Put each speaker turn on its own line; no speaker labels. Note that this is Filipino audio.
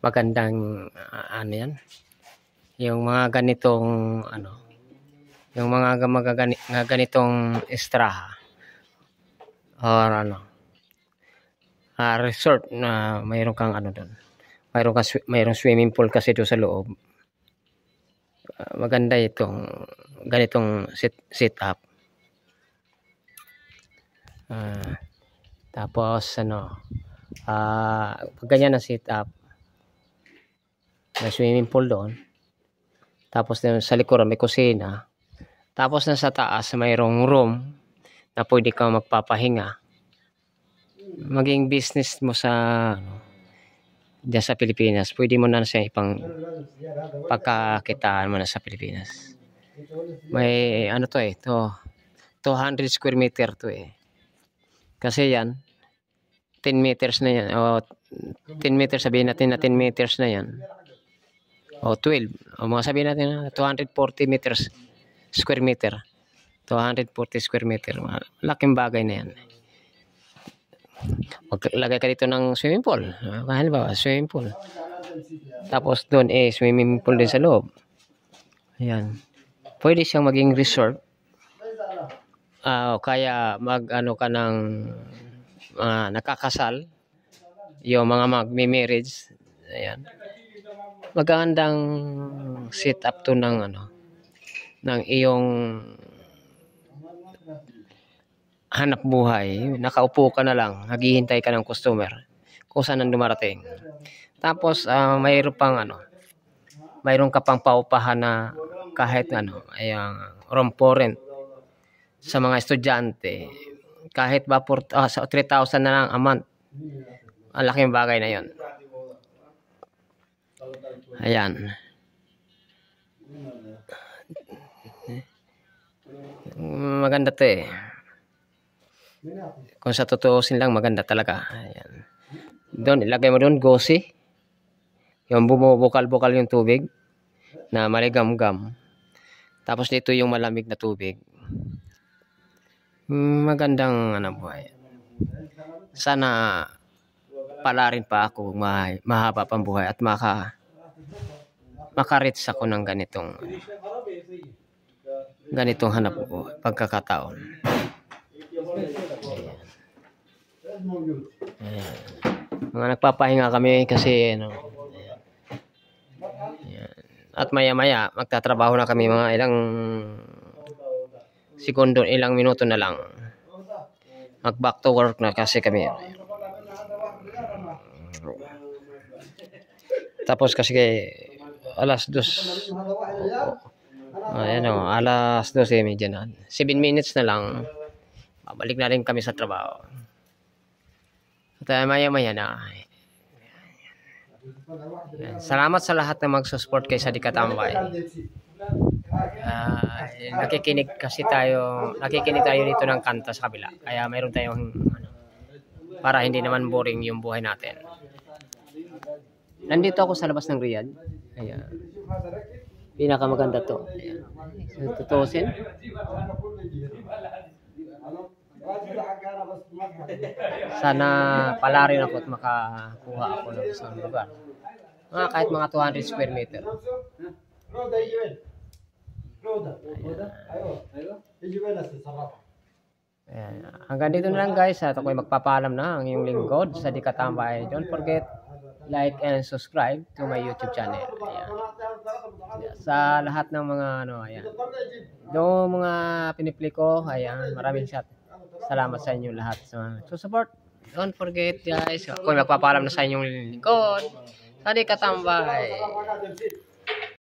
Magandang ano yan, yung mga ganitong ano, yung mga ganitong straha or ano, resort na mayroon kang ano doon, mayroong swimming pool kasi doon sa loob. Maganda itong ganitong sit up. Tapos ano, pag ganyan na sit up, may swimming pool doon. Tapos sa likuran may kusina. Tapos sa taas mayroong room na pwede kang magpapahinga. Maging business mo sa diyan sa Pilipinas, pwede mo na siya ipang pagkakitaan mo na sa Pilipinas. May ano to 200 square meter to Kasi yan 10 meters na yan, o 10 meters, sabihin natin na 10 meters na yan, o 12, o mga sabihin natin na 240 meters square meter, 240 square meter, malaking bagay na yan. Maglagay ka dito ng swimming pool, halimbawa swimming pool, tapos doon swimming pool din sa loob. Ayan, pwede siyang maging resort, o kaya mag ano ka ng nakakasal, yung mga magme-marriage. Ayan, magandang set up to ng ano, ng iyong hanap buhay. Nakaupo ka na lang, naghihintay ka ng customer kung saan ang dumarating. Tapos mayroon pang ano, mayroon ka pang paupahan na kahit ano, room for rent sa mga estudyante, kahit ba sa 3,000 na lang a month. Ang laking bagay na yon. Ayan, maganda to kung sa tutuusin lang, maganda talaga. Ayan, doon ilagay mo doon gosi, yung bumubukal-bukal yung tubig na maligam-gam. Tapos dito yung malamig na tubig. Magandang ano buhay. Sana pala rin pa ako mahaba pang buhay at maka-reach ako ng ganitong hanap ko pagkakataon. Ayan. Mga nagpapahinga kami kasi ano, at maya-maya magtatrabaho na kami, mga ilang segundo, ilang minuto na lang mag back to work na kasi kami. Tapos kasi alas 2, ayan o, alas 12:30 na, 7 minutes na lang babalik na rin kami sa trabaho. At maya-maya na. Salamat sa lahat na magsusupport kay Sa Di Katambay. Nakikinig tayo dito ng kanta sa kabila, kaya mayroon tayong ano, para hindi naman boring yung buhay natin. Nandito ako sa labas ng Riyadh. Ayan, pinakamaganda to. Ayan, tutusin. Sana pala rin ako at makakuha ako ng isang lugar, kahit mga 200 square meter. Ayan. Hanggang dito na lang guys, at ako'y magpapaalam na, ang iyong lingkod Sa Di Katambay. Don't forget like and subscribe to my YouTube channel. Ayan. Sa lahat ng mga ano, ayan, yung mga pinipli ko, ayan, maraming salamat sa inyo lahat sa support. Don't forget guys, ako'y magpapaalam na sa inyong lingkod Sa Di Katambay.